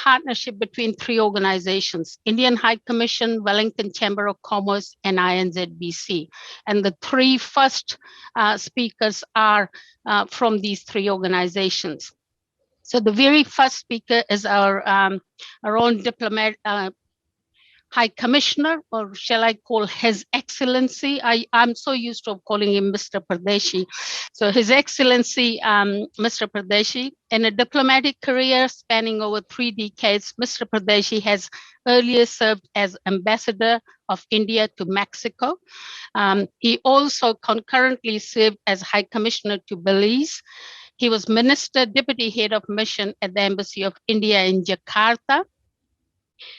partnership between three organizations: Indian High Commission, Wellington Chamber of Commerce, and INZBC. And the three first speakers are from these three organizations. So the very first speaker is our own diplomat, High Commissioner, or shall I call His Excellency? I'm so used to calling him Mr. Pardeshi. So His Excellency, Mr. Pardeshi, in a diplomatic career spanning over 3 decades, Mr. Pardeshi has earlier served as Ambassador of India to Mexico. He also concurrently served as High Commissioner to Belize. He was Minister, Deputy Head of Mission at the Embassy of India in Jakarta,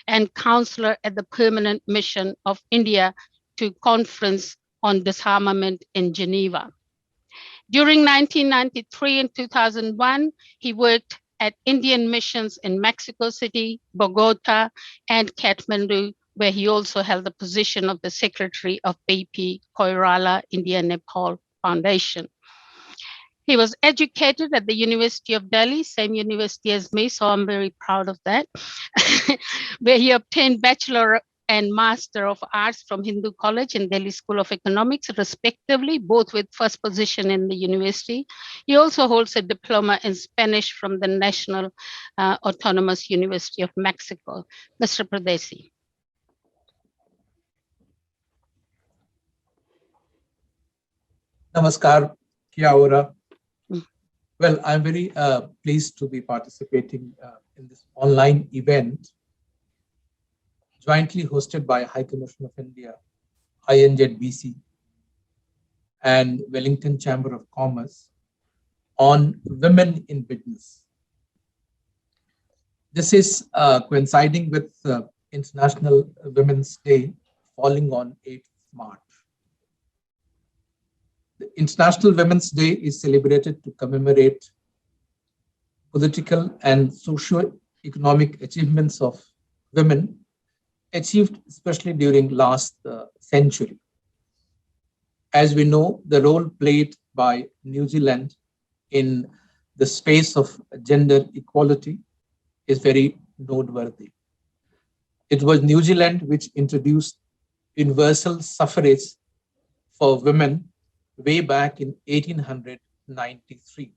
and counselor at the Permanent Mission of India to Conference on Disarmament in Geneva. During 1993 and 2001, he worked at Indian missions in Mexico City, Bogota, and Kathmandu, where he also held the position of the Secretary of BP Koirala India-Nepal Foundation. He was educated at the University of Delhi, same university as me, so I'm very proud of that, where he obtained Bachelor and Master of Arts from Hindu College and Delhi School of Economics, respectively, both with first position in the university. He also holds a diploma in Spanish from the National Autonomous University of Mexico. Mr. Pardeshi. Namaskar, kia ora. Well, I'm very pleased to be participating in this online event jointly hosted by High Commission of India, INZBC, and Wellington Chamber of Commerce on women in business. This is coinciding with International Women's Day falling on 8th March. The International Women's Day is celebrated to commemorate political and socio-economic achievements of women achieved especially during last century. As we know, the role played by New Zealand in the space of gender equality is very noteworthy. It was New Zealand which introduced universal suffrage for women way back in 1893,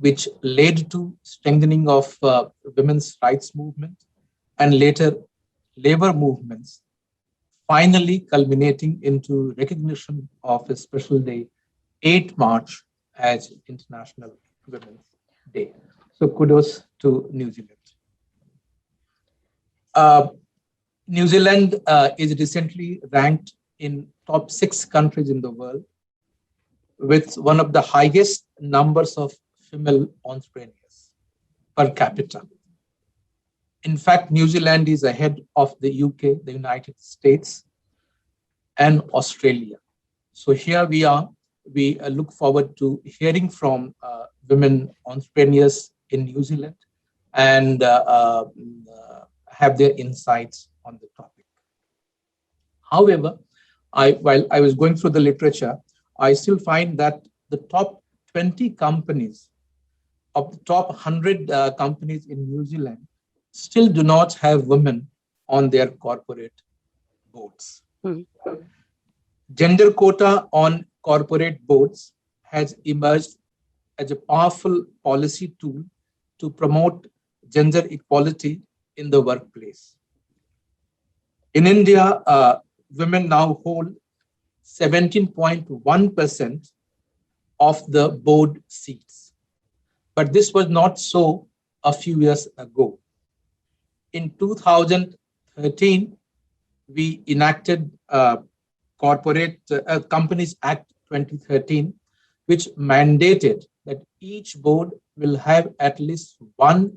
which led to strengthening of women's rights movement and later labor movements, finally culminating into recognition of a special day, 8th March, as International Women's Day. So kudos to New Zealand. New Zealand is recently ranked in top 6 countries in the world with one of the highest numbers of female entrepreneurs per capita. In fact, New Zealand is ahead of the UK, the United States, and Australia. So here we are. We look forward to hearing from women entrepreneurs in New Zealand and have their insights on the topic. However, while I was going through the literature, I still find that the top 20 companies of the top 100 companies in New Zealand still do not have women on their corporate boards. Gender quota on corporate boards has emerged as a powerful policy tool to promote gender equality in the workplace. In India, women now hold 17.1% of the board seats. But this was not so a few years ago. In 2013, we enacted Corporate Companies Act 2013, which mandated that each board will have at least one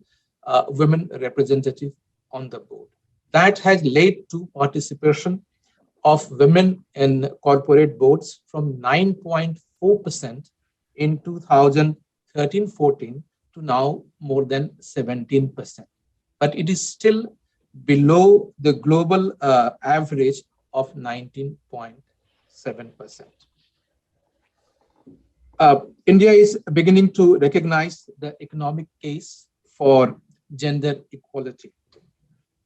women representative on the board. That has led to participation of women in corporate boards from 9.4% in 2013-14 to now more than 17%. But it is still below the global average of 19.7%. India is beginning to recognize the economic case for gender equality.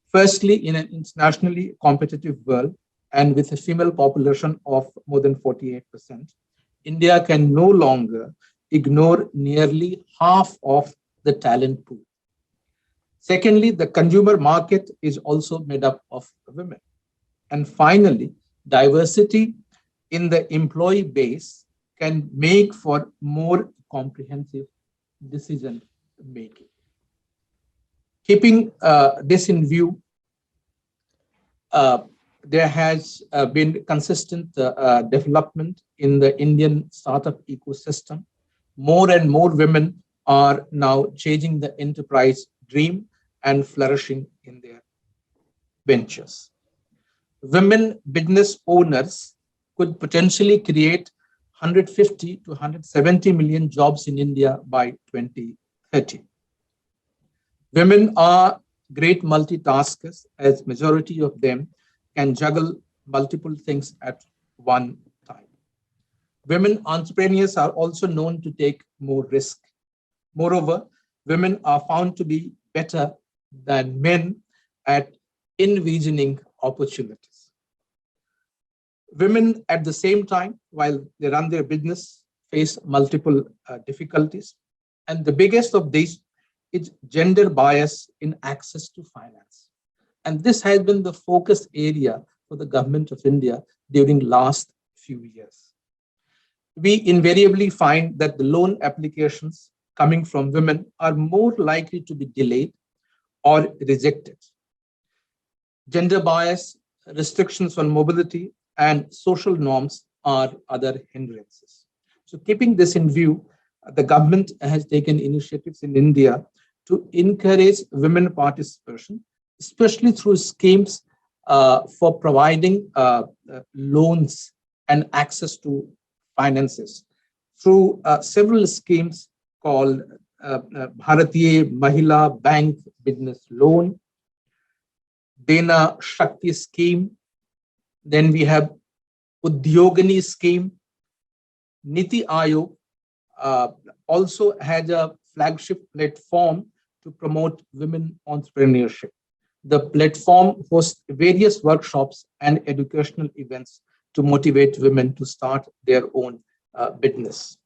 Firstly, in an internationally competitive world and with a female population of more than 48%, India can no longer ignore nearly half of the talent pool. Secondly, the consumer market is also made up of women. And finally, diversity in the employee base can make for more comprehensive decision making. Keeping this in view, there has been consistent development in the Indian startup ecosystem. More and more women are now changing the enterprise dream and flourishing in their ventures. Women business owners could potentially create 150 to 170 million jobs in India by 2030. Women are great multitaskers, as majority of them can juggle multiple things at one time. Women entrepreneurs are also known to take more risk. Moreover, women are found to be better than men at envisioning opportunities. Women, at the same time, while they run their business, face multiple difficulties. And the biggest of these is gender bias in access to finance. And this has been the focus area for the government of India during last few years. We invariably find that the loan applications coming from women are more likely to be delayed or rejected. Gender bias, restrictions on mobility, and social norms are other hindrances. So keeping this in view, the government has taken initiatives in India to encourage women participation, especially through schemes for providing loans and access to finances through several schemes called Bharatiya Mahila Bank Business Loan, Dena Shakti Scheme. Then we have Udyogini Scheme. Niti Aayog also has a flagship platform to promote women entrepreneurship. The platform hosts various workshops and educational events to motivate women to start their own business.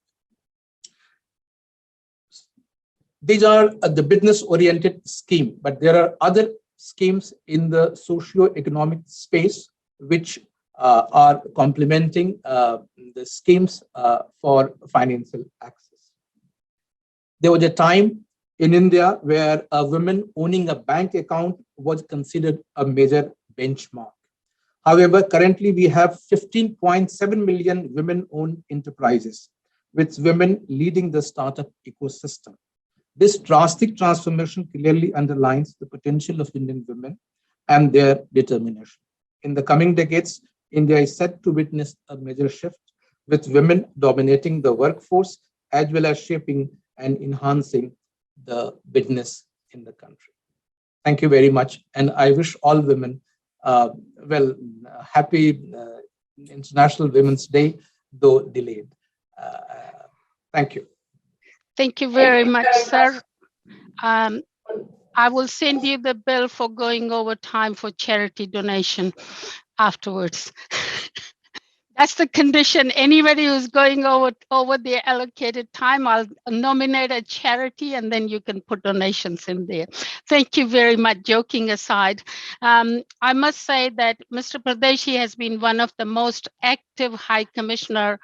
These are the business-oriented scheme, but there are other schemes in the socio-economic space which are complementing the schemes for financial access. There was a time in India where a woman owning a bank account was considered a major benchmark. However, currently we have 15.7 million women-owned enterprises, with women leading the startup ecosystem. This drastic transformation clearly underlines the potential of Indian women and their determination. In the coming decades, India is set to witness a major shift, with women dominating the workforce as well as shaping and enhancing the business in the country. Thank you very much. And I wish all women happy International Women's Day, though delayed. Thank you. Thank you very much, sir. I will send you the bill for going over time for charity donation afterwards. That's the condition. Anybody who's going over the allocated time, I'll nominate a charity and then you can put donations in there. Thank you very much. Joking aside, I must say that Mr. Pardeshi has been one of the most active High Commissioner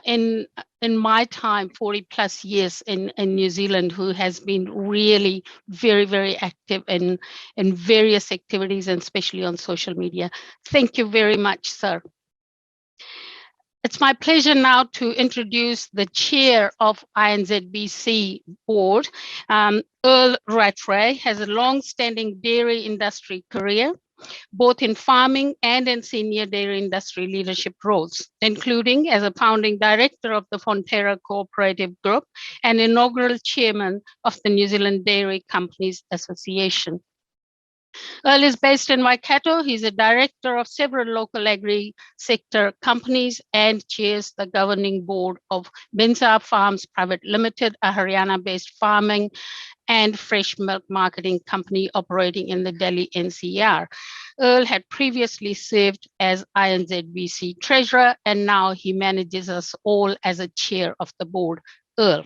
in my time, 40 plus years in New Zealand, who has been really very, very active in various activities and especially on social media. Thank you very much, sir. It's my pleasure now to introduce the chair of INZBC board. Earl Rattray has a long-standing dairy industry career, both in farming and in senior dairy industry leadership roles, including as a founding director of the Fonterra Cooperative Group and inaugural chairman of the New Zealand Dairy Companies Association. Earl is based in Waikato. He's a director of several local agri-sector companies and chairs the governing board of Bensar Farms Private Limited, a Haryana-based farming and fresh milk marketing company operating in the Delhi NCR. Earl had previously served as INZBC treasurer, and now he manages us all as a chair of the board. Earl.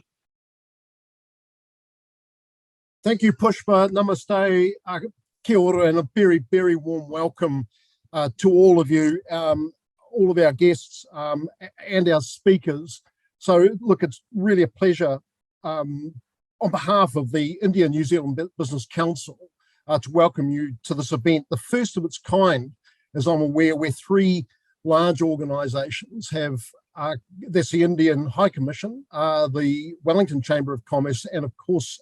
Thank you, Pushpa. Namaste, kia ora, and a very, very warm welcome to all of you, all of our guests and our speakers. So, look, it's really a pleasure on behalf of the India-New Zealand Business Council to welcome you to this event, the first of its kind, as I'm aware, where three large organisations have, that's the Indian High Commission, the Wellington Chamber of Commerce, and of course,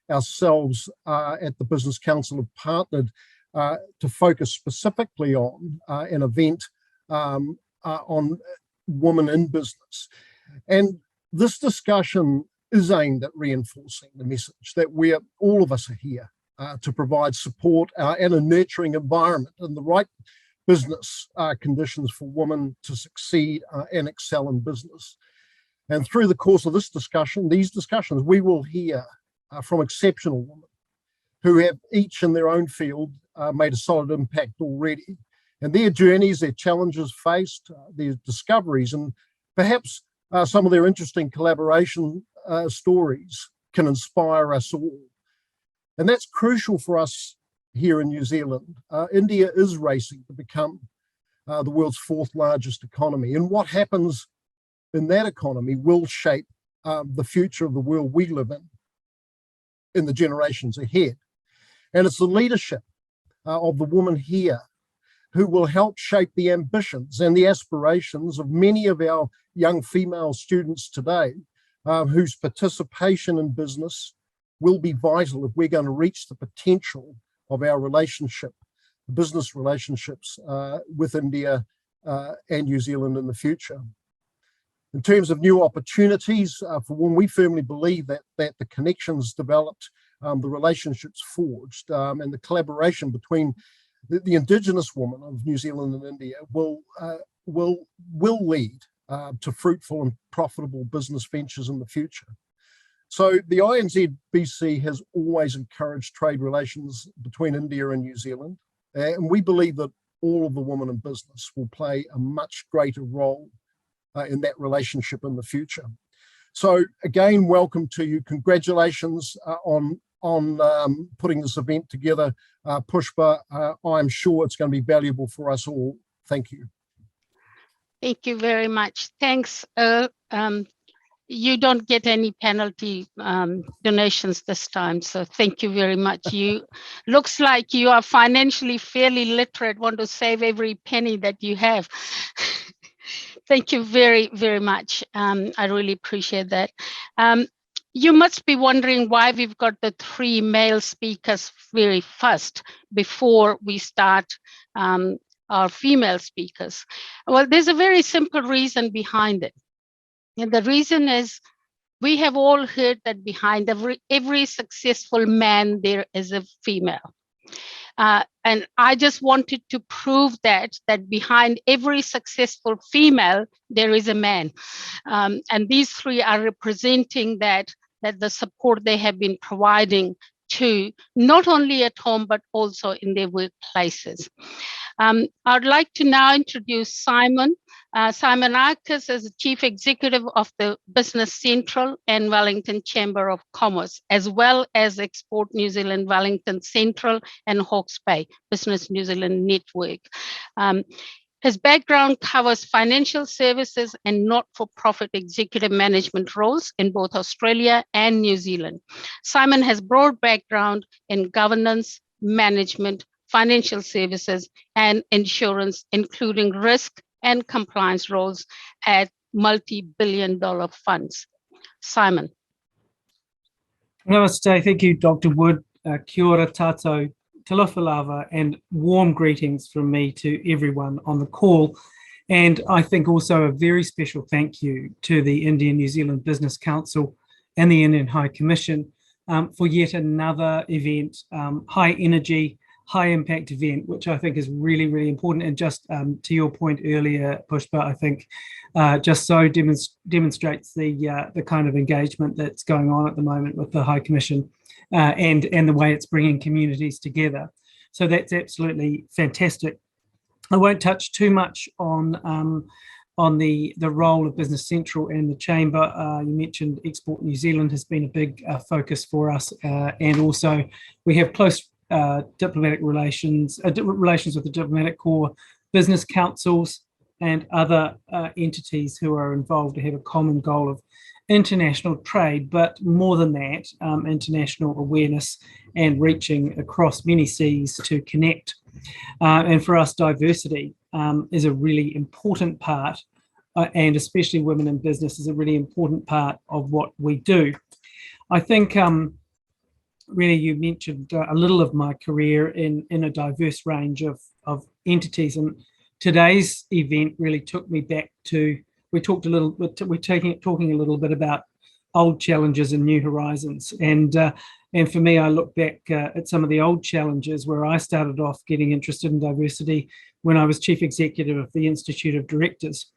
ourselves at the Business Council have partnered to focus specifically on an event on women in business. And this discussion is aimed at reinforcing the message that all of us are here to provide support and a nurturing environment and the right business conditions for women to succeed and excel in business. And through the course of these discussions, we will hear from exceptional women who have each in their own field made a solid impact already. And their journeys, their challenges faced, their discoveries, and perhaps some of their interesting collaboration stories can inspire us all. And that's crucial for us here in New Zealand. India is racing to become the world's fourth largest economy. And what happens in that economy will shape the future of the world we live in the generations ahead. And it's the leadership of the women here who will help shape the ambitions and the aspirations of many of our young female students today, whose participation in business will be vital if we're going to reach the potential of our business relationships with India and New Zealand in the future. In terms of new opportunities, for when we firmly believe that the connections developed, the relationships forged, and the collaboration between the Indigenous women of New Zealand and India will lead to fruitful and profitable business ventures in the future. So the INZBC has always encouraged trade relations between India and New Zealand, and we believe that all of the women in business will play a much greater role in that relationship in the future. So again, welcome to you. Congratulations on putting this event together, Pushpa. I'm sure it's going to be valuable for us all. Thank you. Thank you very much. Thanks, Earl. You don't get any penalty donations this time, so thank you very much. You looks like you are financially fairly literate, want to save every penny that you have. Thank you very, very much. I really appreciate that. You must be wondering why we've got the three male speakers very first before we start our female speakers. Well, there's a very simple reason behind it. And the reason is we have all heard that behind every successful man, there is a female. And I just wanted to prove that behind every successful female, there is a man. And these three are representing that the support they have been providing to not only at home, but also in their workplaces. I'd like to now introduce Simon. Simon Arcus is the Chief Executive of the Business Central and Wellington Chamber of Commerce, as well as Export New Zealand Wellington Central and Hawke's Bay Business New Zealand Network. His background covers financial services and not-for-profit executive management roles in both Australia and New Zealand. Simon has broad background in governance, management, financial services, and insurance, including risk and compliance roles at multi-billion-dollar funds. Simon. Namaste. Thank you, Dr. Wood. Kia ora tātou, talawhalawa, and warm greetings from me to everyone on the call. And I think also a very special thank you to the Indian-New Zealand Business Council and the Indian High Commission for yet another event, high energy, high impact event, which I think is really, really important. And just to your point earlier, Pushpa, I think just so demonstrates the kind of engagement that's going on at the moment with the High Commission and the way it's bringing communities together. So that's absolutely fantastic. I won't touch too much on the role of Business Central and the Chamber. You mentioned Export New Zealand has been a big focus for us, and also we have close diplomatic relations with the Diplomatic Corps, business councils, and other entities who are involved to have a common goal of international trade, but more than that, international awareness and reaching across many seas to connect. And for us, diversity is a really important part, and especially women in business is a really important part of what we do. I think really you mentioned a little of my career in a diverse range of entities, and today's event really took me back to, we're talking a little bit about old challenges and new horizons. And for me, I look back at some of the old challenges where I started off getting interested in diversity when I was Chief Executive of the Institute of Directors.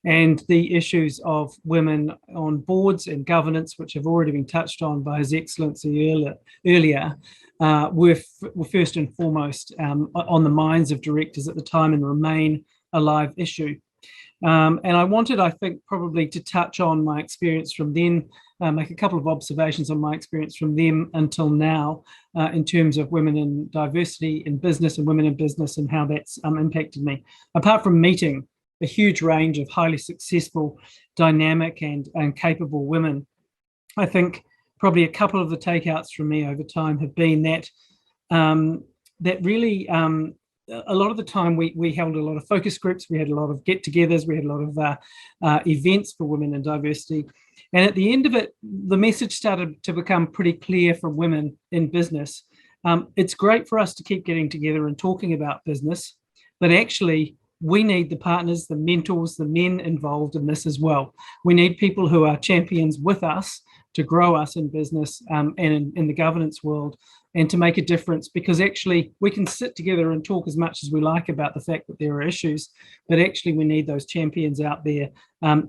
And the issues of women on boards and governance, which have already been touched on by His Excellency earlier, were first and foremost on the minds of directors at the time and remain a live issue. And I wanted, I think, probably to touch on my experience from then, make a couple of observations on my experience from them until now in terms of women in diversity in business and women in business and how that's impacted me. Apart from meeting a huge range of highly successful, dynamic and capable women, I think probably a couple of the takeouts from me over time have been that that really a lot of the time we held a lot of focus groups, we had a lot of get-togethers, we had a lot of events for women in diversity. And at the end of it, the message started to become pretty clear from women in business. It's great for us to keep getting together and talking about business, but actually we need the partners, the mentors, the men involved in this as well. We need people who are champions with us to grow us in business and in the governance world and to make a difference, because actually we can sit together and talk as much as we like about the fact that there are issues, but actually we need those champions out there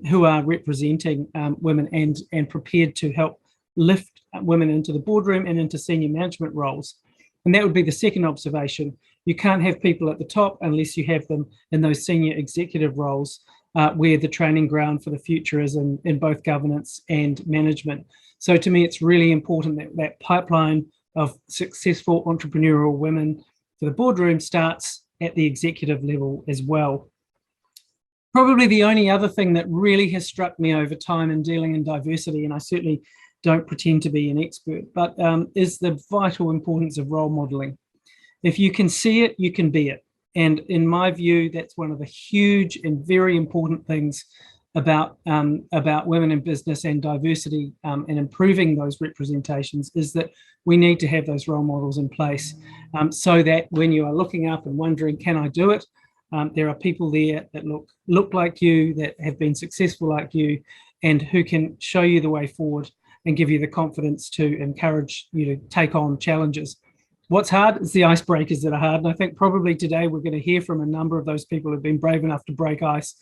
who are representing women and prepared to help lift women into the boardroom and into senior management roles. And that would be the second observation. You can't have people at the top unless you have them in those senior executive roles where the training ground for the future is in both governance and management. So to me, it's really important that that pipeline of successful entrepreneurial women to the boardroom starts at the executive level as well. Probably the only other thing that really has struck me over time in dealing in diversity, and I certainly don't pretend to be an expert, but is the vital importance of role modeling. If you can see it, you can be it. And in my view, that's one of the huge and very important things about women in business and diversity and improving those representations, is that we need to have those role models in place so that when you are looking up and wondering, can I do it? There are people there that look like you, that have been successful like you, and who can show you the way forward and give you the confidence to encourage you to take on challenges. What's hard is the icebreakers that are hard. And I think probably today we're going to hear from a number of those people who've been brave enough to break ice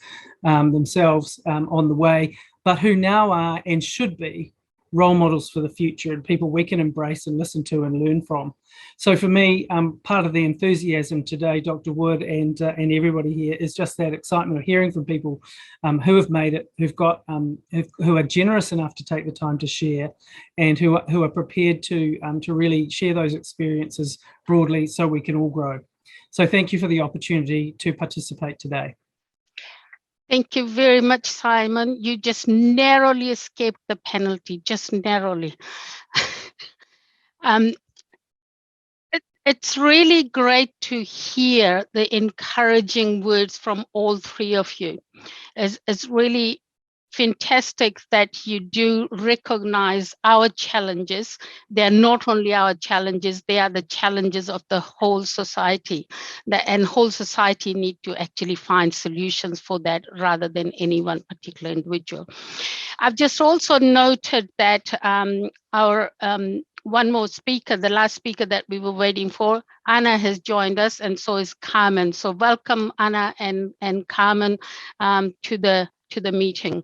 themselves on the way, but who now are and should be role models for the future and people we can embrace and listen to and learn from. So for me, part of the enthusiasm today, Dr. Wood and everybody here, is just that excitement of hearing from people who have made it, who are generous enough to take the time to share, and who are prepared to really share those experiences broadly so we can all grow. So thank you for the opportunity to participate today. Thank you very much, Simon. You just narrowly escaped the penalty, just narrowly. It's really great to hear the encouraging words from all three of you. It's really fantastic that you do recognize our challenges. They're not only our challenges, they are the challenges of the whole society. And whole society need to actually find solutions for that rather than any one particular individual. I've just also noted that our one more speaker, the last speaker that we were waiting for. Anna has joined us, and so is Carmen. So welcome, Anna and Carmen, to the meeting.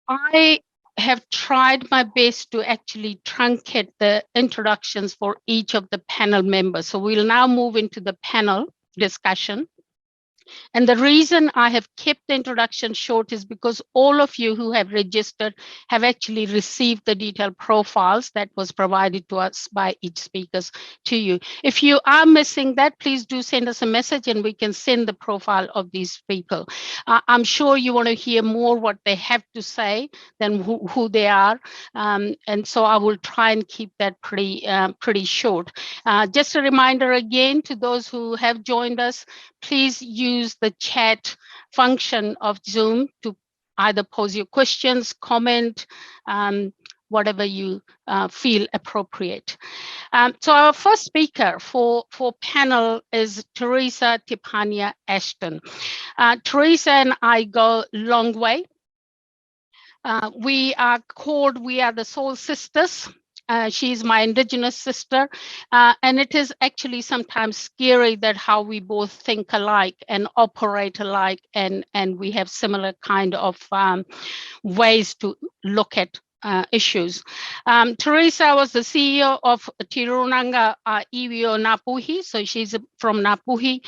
I have tried my best to actually truncate the introductions for each of the panel members. So we'll now move into the panel discussion. And the reason I have kept the introduction short is because all of you who have registered have actually received the detailed profiles that was provided to us by each speakers to you. If you are missing that, please do send us a message and we can send the profile of these people. I'm sure you want to hear more what they have to say than who they are. And so I will try and keep that pretty short. Just a reminder again to those who have joined us, please use the chat function of Zoom to either pose your questions, comment, whatever you feel appropriate. So our first speaker for panel is Teresa Tepania-Ashton. Teresa and I go a long way. We are the Soul Sisters. She's my Indigenous sister, and it is actually sometimes scary that how we both think alike and operate alike, and we have similar kind of ways to look at issues. Teresa was the CEO of Tirunanga Iwio Puhi, so she's from Puhi.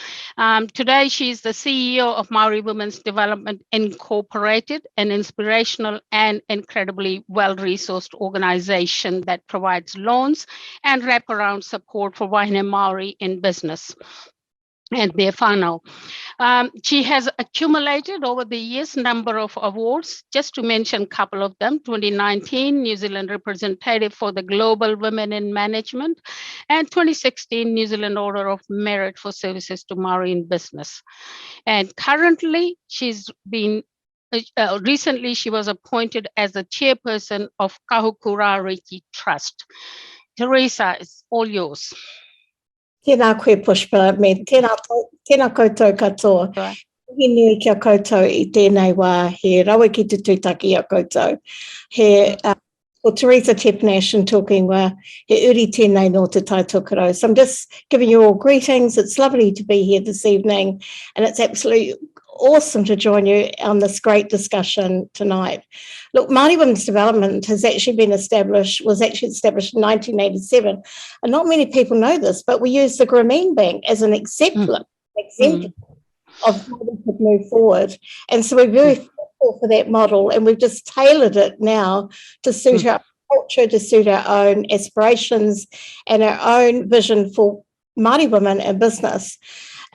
Today, she's the CEO of Maori Women's Development Incorporated, an inspirational and incredibly well-resourced organization that provides loans and wraparound support for Wahine Maori in business and their whānau. She has accumulated over the years number of awards, just to mention a couple of them: 2019 New Zealand Representative for the Global Women in Management, and 2016 New Zealand Order of Merit for Services to Maori in Business. And currently, she's been recently she was appointed as the chairperson of Kahukura Reiki Trust. Teresa, it's all yours. Tēnā koe Pushpa, me tēnā koutou katoa. He nui kia koutou I tēnei wā, he rawa ki te tūtaki a koutou. He, or Teresa Tepania-Ashton talking wā, he uri tēnei no te tai tukarau. So I'm just giving you all greetings. It's lovely to be here this evening, and it's absolutely awesome to join you on this great discussion tonight. Look, Māori Women's Development was actually established in 1987, and not many people know this, but we use the Grameen Bank as an exemplar of how we could move forward. And so we're very thankful for that model, and we've just tailored it now to suit our culture, to suit our own aspirations and our own vision for Māori women in business.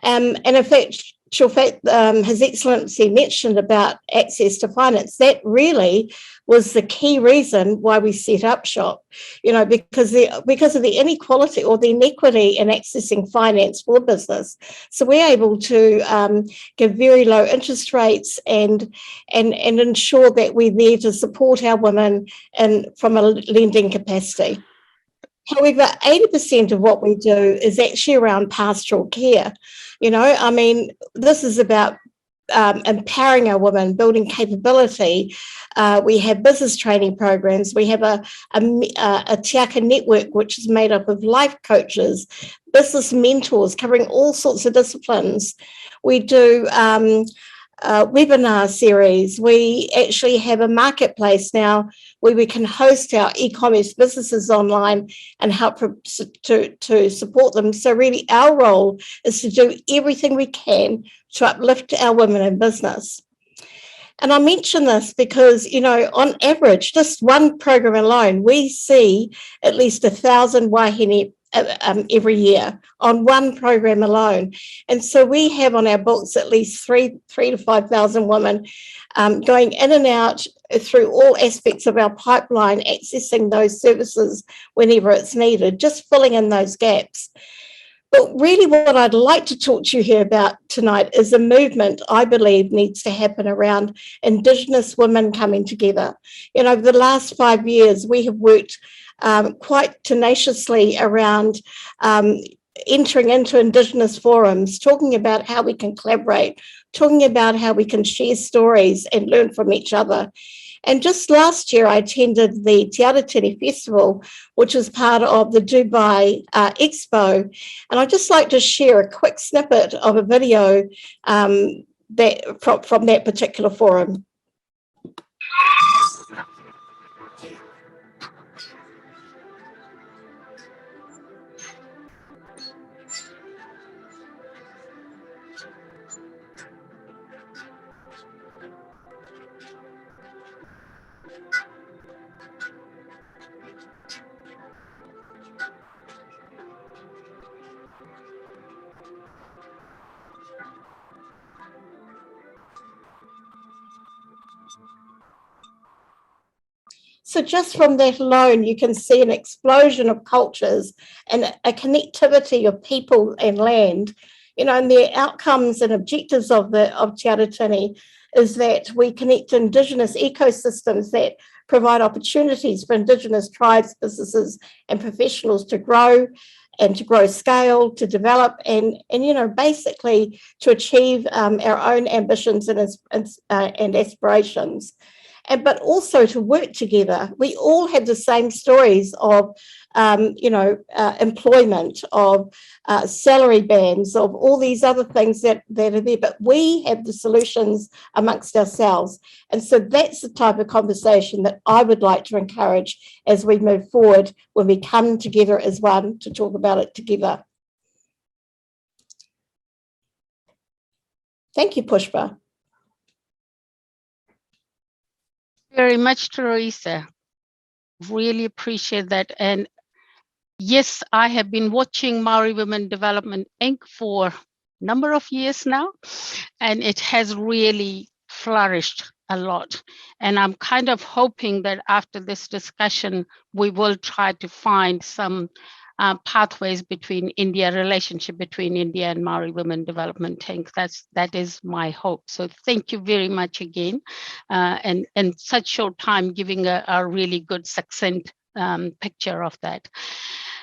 And in fact, His Excellency mentioned about access to finance. That really was the key reason why we set up shop, because of the inequality or the inequity in accessing finance for business. So we're able to give very low interest rates and ensure that we're there to support our women from a lending capacity. However, 80% of what we do is actually around pastoral care. This is about empowering our women, building capability. We have business training programs. We have a Tiaka network, which is made up of life coaches, business mentors covering all sorts of disciplines. We do webinar series. We actually have a marketplace now where we can host our e-commerce businesses online and help to support them. So really our role is to do everything we can to uplift our women in business. And I mention this because, on average, just one program alone, we see at least 1,000 wahine every year on one program alone. And so we have on our books at least 3,000 to 5,000 women going in and out through all aspects of our pipeline, accessing those services whenever it's needed, just filling in those gaps. But really what I'd like to talk to you here about tonight is a movement I believe needs to happen around Indigenous women coming together. Over the last 5 years, we have worked quite tenaciously around entering into Indigenous forums, talking about how we can collaborate, talking about how we can share stories and learn from each other. And just last year, I attended the Te Aratini Festival, which was part of the Dubai Expo. And I'd just like to share a quick snippet of a video from that particular forum. So just from that alone, you can see an explosion of cultures and a connectivity of people and land, you know, and the outcomes and objectives of Te Aratini is that we connect Indigenous ecosystems that provide opportunities for Indigenous tribes, businesses and professionals to grow and to grow scale, to develop and you know, basically to achieve our own ambitions and aspirations. But also to work together. We all have the same stories of, employment, of salary bands, of all these other things that are there, but we have the solutions amongst ourselves. And so that's the type of conversation that I would like to encourage as we move forward, when we come together as one to talk about it together. Thank you, Pushpa. Very much, Teresa. Really appreciate that. And yes, I have been watching Māori Women Development Inc. for a number of years now, and it has really flourished a lot. And I'm kind of hoping that after this discussion, we will try to find some pathways between relationship between India and Māori Women Development Inc. That is my hope. So thank you very much again, and in such short time giving a really good succinct picture of that.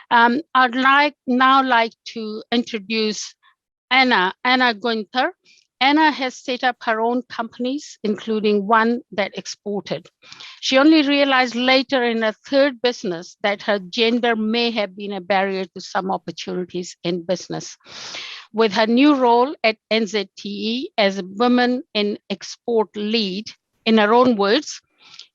I'd now like to introduce Anna Guenther. Anna has set up her own companies, including one that exported. She only realized later in her third business that her gender may have been a barrier to some opportunities in business. With her new role at NZTE as a Women in Export lead, in her own words,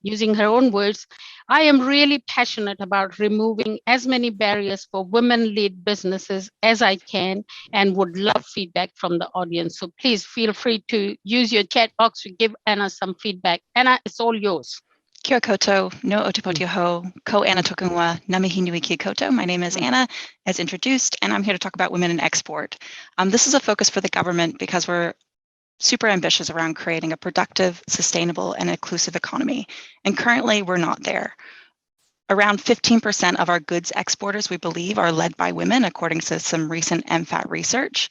using her own words, I am really passionate about removing as many barriers for women-led businesses as I can, and would love feedback from the audience. So please feel free to use your chat box to give Anna some feedback. Anna, it's all yours. Kia koto, no otipoti ho, ko Anna tokunwa, namihi nui kia koto. My name is Anna, as introduced, and I'm here to talk about women in export. This is a focus for the government because we're super ambitious around creating a productive, sustainable, and inclusive economy. And currently, we're not there. Around 15% of our goods exporters, we believe, are led by women, according to some recent MFAT research.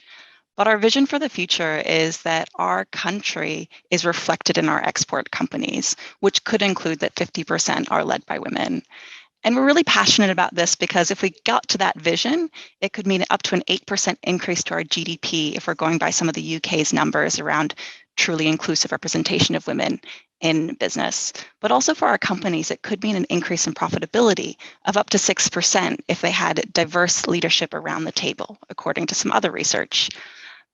But our vision for the future is that our country is reflected in our export companies, which could include that 50% are led by women. And we're really passionate about this because if we got to that vision, it could mean up to an 8% increase to our GDP if we're going by some of the UK's numbers around truly inclusive representation of women in business. But also for our companies, it could mean an increase in profitability of up to 6% if they had diverse leadership around the table, according to some other research.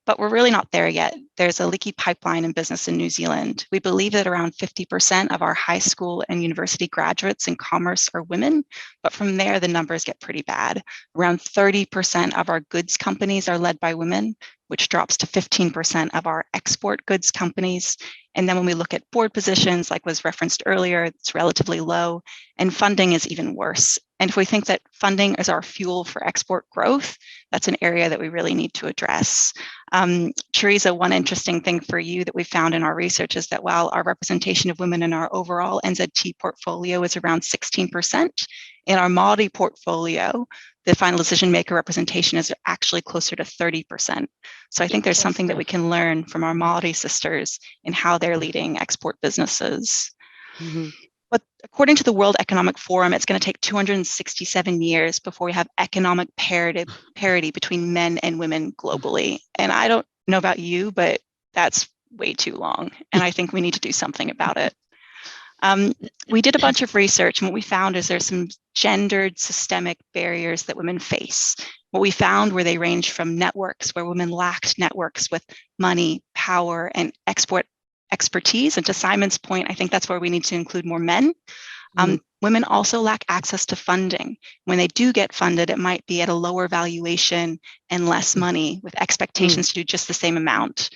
But we're really not there yet. There's a leaky pipeline in business in New Zealand. We believe that around 50% of our high school and university graduates in commerce are women, but from there, the numbers get pretty bad. Around 30% of our goods companies are led by women, which drops to 15% of our export goods companies. And then when we look at board positions, like was referenced earlier, it's relatively low, and funding is even worse. And if we think that funding is our fuel for export growth, that's an area that we really need to address. Teresa, one interesting thing for you that we found in our research is that while our representation of women in our overall NZT portfolio is around 16%, in our Māori portfolio, the final decision maker representation is actually closer to 30%. So I think there's something that we can learn from our Māori sisters in how they're leading export businesses. Mm-hmm. But according to the World Economic Forum, it's going to take 267 years before we have economic parity between men and women globally. And I don't know about you, but that's way too long. And I think we need to do something about it. We did a bunch of research, and what we found is there's some gendered systemic barriers that women face. What we found were they range from networks where women lacked networks with money, power, and export expertise. And to Simon's point, I think that's where we need to include more men. Women also lack access to funding. When they do get funded, it might be at a lower valuation and less money with expectations to do just the same amount.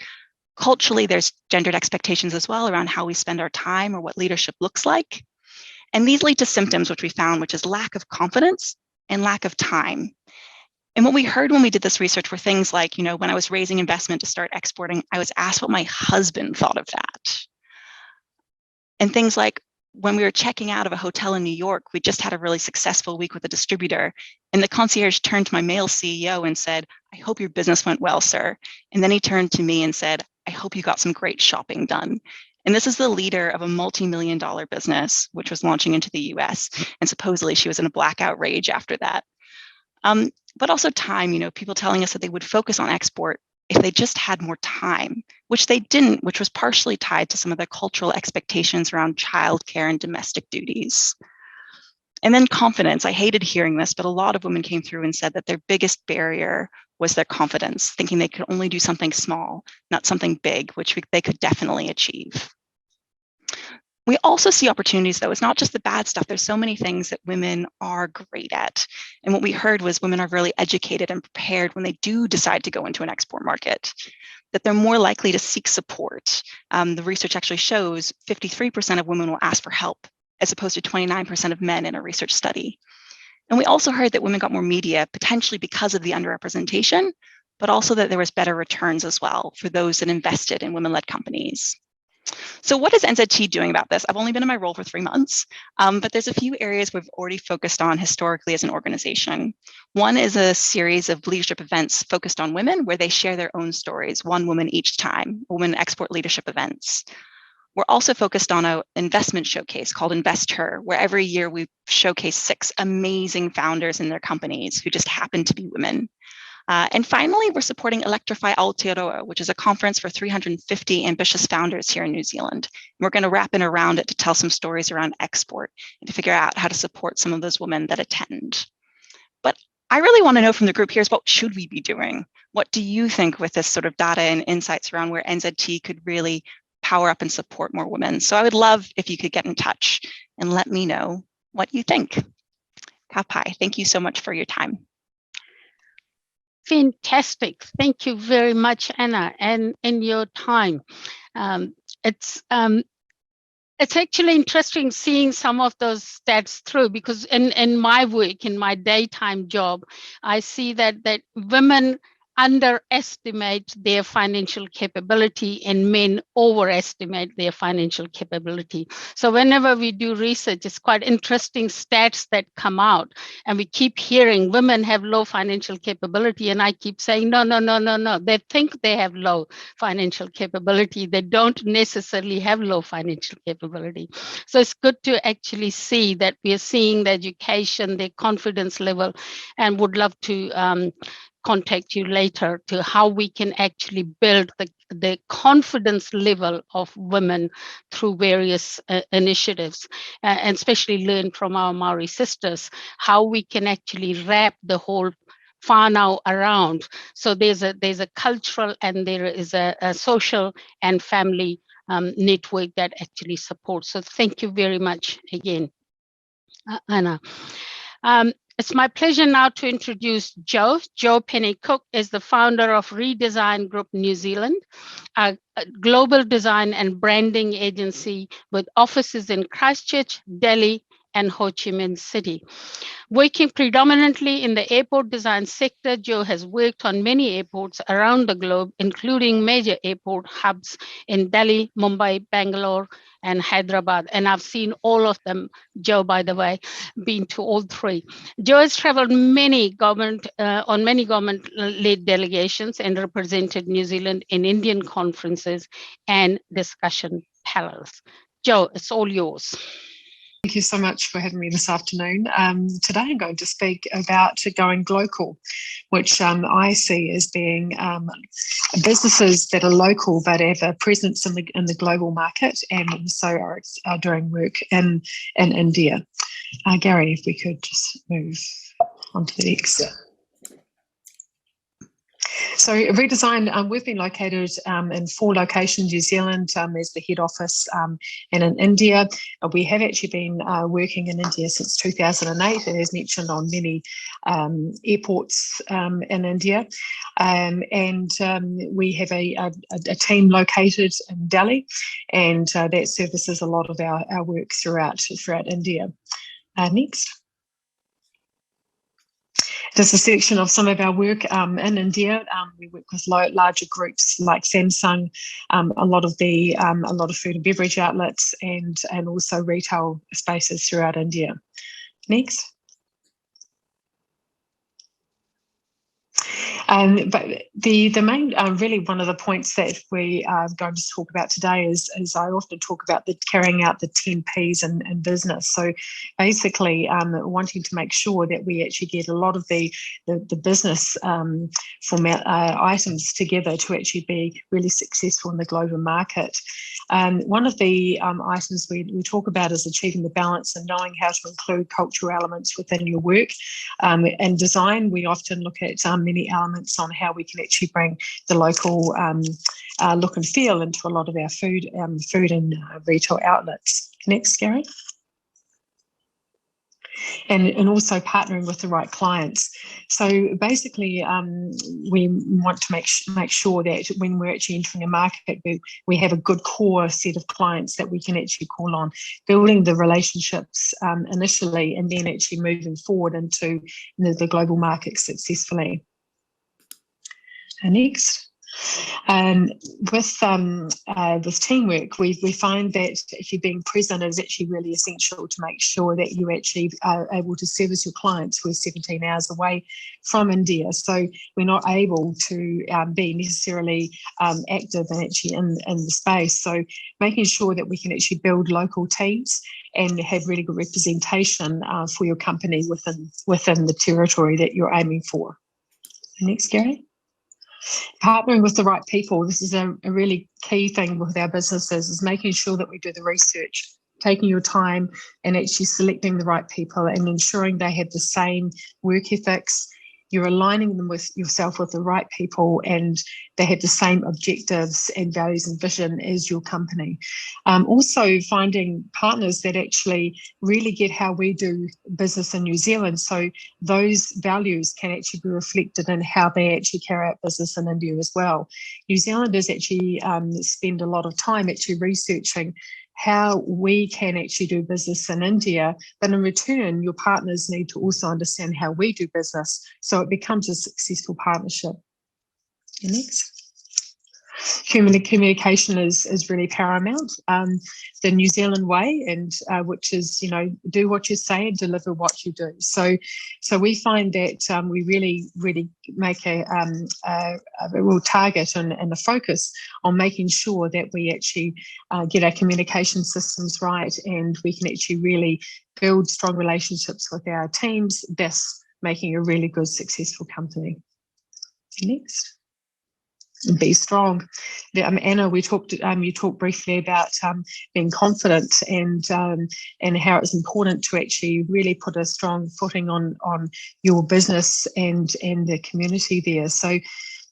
Culturally, there's gendered expectations as well around how we spend our time or what leadership looks like. And these lead to symptoms, which we found, which is lack of confidence and lack of time. And what we heard when we did this research were things like, you know, when I was raising investment to start exporting, I was asked what my husband thought of that. And things like when we were checking out of a hotel in New York, we just had a really successful week with a distributor. And the concierge turned to my male CEO and said, "I hope your business went well, sir." And then he turned to me and said, "I hope you got some great shopping done." And this is the leader of a multi-million-dollar business, which was launching into the US. And supposedly she was in a blackout rage after that. But also time, you know, people telling us that they would focus on export if they just had more time, which they didn't, which was partially tied to some of the cultural expectations around childcare and domestic duties. And then confidence. I hated hearing this, but a lot of women came through and said that their biggest barrier was their confidence, thinking they could only do something small, not something big, which they could definitely achieve. We also see opportunities, though. It's not just the bad stuff. There's so many things that women are great at. And what we heard was women are really educated and prepared when they do decide to go into an export market, that they're more likely to seek support. The research actually shows 53% of women will ask for help, as opposed to 29% of men in a research study. And we also heard that women got more media, potentially because of the underrepresentation, but also that there was better returns as well for those that invested in women-led companies. So what is NZT doing about this? I've only been in my role for 3 months, but there's a few areas we've already focused on historically as an organization. One is a series of leadership events focused on women where they share their own stories, one woman each time, women export leadership events. We're also focused on an investment showcase called Invest Her, where every year we showcase 6 amazing founders in their companies who just happen to be women. And finally, we're supporting Electrify Aotearoa, which is a conference for 350 ambitious founders here in New Zealand. We're going to wrap in around it to tell some stories around export and to figure out how to support some of those women that attend. But I really want to know from the group here is what should we be doing? What do you think with this sort of data and insights around where NZT could really power up and support more women? So I would love if you could get in touch and let me know what you think. Ka pai, thank you so much for your time. Fantastic. Thank you very much, Anna, and in your time. It's actually interesting seeing some of those stats through, because in my work, in my daytime job, I see that women underestimate their financial capability and men overestimate their financial capability. So whenever we do research, it's quite interesting stats that come out, and we keep hearing women have low financial capability, and I keep saying, no. They think they have low financial capability. They don't necessarily have low financial capability. So it's good to actually see that we are seeing the education, their confidence level, and would love to contact you later to how we can actually build the confidence level of women through various initiatives, and especially learn from our Maori sisters how we can actually wrap the whole whānau around. So there's a cultural and there is a social and family network that actually supports. So thank you very much again, Anna. It's my pleasure now to introduce Jo. Jo Pennycuick is the founder of Redesign Group New Zealand, a global design and branding agency with offices in Christchurch, Delhi, and Ho Chi Minh City. Working predominantly in the airport design sector, Jo has worked on many airports around the globe, including major airport hubs in Delhi, Mumbai, Bangalore, and Hyderabad. And I've seen all of them, Jo, by the way, been to all 3. Jo has traveled on many government-led delegations and represented New Zealand in Indian conferences and discussion panels. Jo, it's all yours. Thank you so much for having me this afternoon. Today I'm going to speak about going global, which I see as being businesses that are local but have a presence in the global market, and also are doing work in India. Gary, if we could just move on to the next. Yeah. So Redesign, we've been located in 4 locations, New Zealand as the head office, and in India. We have actually been working in India since 2008, as mentioned, on many airports in India. And we have a team located in Delhi, and that services a lot of our work throughout India. Next. There's a selection of some of our work in India. We work with larger groups like Samsung, a lot of food and beverage outlets, and also retail spaces throughout India. Next. But the main, really one of the points that we are going to talk about today is I often talk about carrying out the 10 Ps in business. So basically wanting to make sure that we actually get a lot of the business format items together to actually be really successful in the global market. One of the items we talk about is achieving the balance and knowing how to include cultural elements within your work. In design, we often look at many elements on how we can actually bring the local look and feel into a lot of our food and retail outlets. Next, Gary. And also partnering with the right clients. So basically, we want to make sure that when we're actually entering a market, we have a good core set of clients that we can actually call on, building the relationships initially, and then actually moving forward into the global market successfully. Next. With teamwork, we find that actually being present is actually really essential to make sure that you actually are able to service your clients who are 17 hours away from India. So we're not able to be necessarily active and actually in the space. So making sure that we can actually build local teams and have really good representation for your company within the territory that you're aiming for. Next, Gary. Partnering with the right people. This is a really key thing with our businesses, is making sure that we do the research, taking your time and actually selecting the right people and ensuring they have the same work ethics. You're aligning them with yourself with the right people, and they have the same objectives and values and vision as your company. Also finding partners that actually really get how we do business in New Zealand. So those values can actually be reflected in how they actually carry out business in India as well. New Zealanders actually spend a lot of time actually researching how we can actually do business in India, but in return, your partners need to also understand how we do business, so it becomes a successful partnership. Next. Communication is really paramount. The New Zealand way, and which is, do what you say and deliver what you do. So we find that we really make a real target and a focus on making sure that we actually get our communication systems right, and we can actually really build strong relationships with our teams, thus making a really good, successful company. Next. Be strong. Anna, you talked briefly about being confident and how it's important to actually really put a strong footing on your business and the community there. So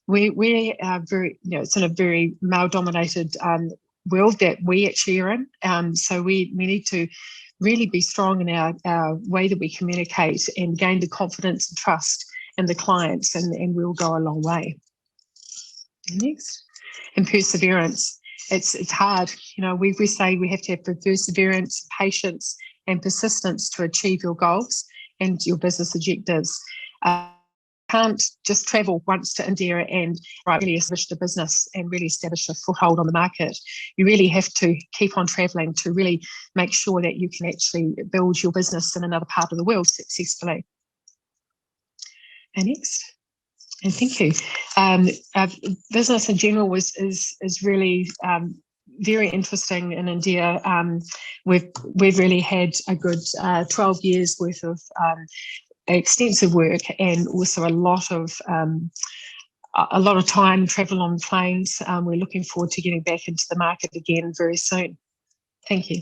we are very, it's in a very male-dominated world that we actually are in. So we need to really be strong in our way that we communicate and gain the confidence and trust in the clients, and we'll go a long way. Next. And perseverance. It's hard. We say we have to have perseverance, patience, and persistence to achieve your goals and your business objectives. Can't just travel once to India and really establish the business and really establish a foothold on the market. You really have to keep on traveling to really make sure that you can actually build your business in another part of the world successfully. And next. And thank you. Business in general is really very interesting in India. We've really had a good 12 years worth of extensive work, and also a lot of time travel on planes. We're looking forward to getting back into the market again very soon. Thank you.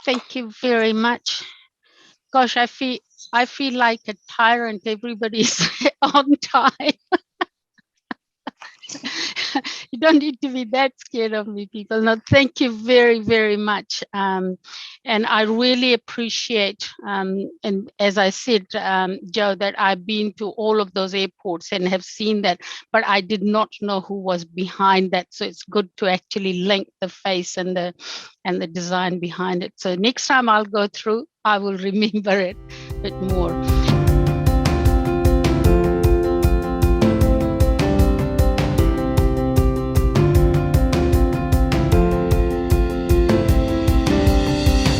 Thank you very much. Gosh, I feel like a tyrant. Everybody's on time. You don't need to be that scared of me, people. No, thank you very, very much. And I really appreciate, and as I said, Joe, that I've been to all of those airports and have seen that, but I did not know who was behind that. So it's good to actually link the face and the design behind it. So next time I'll go through, I will remember it a bit more.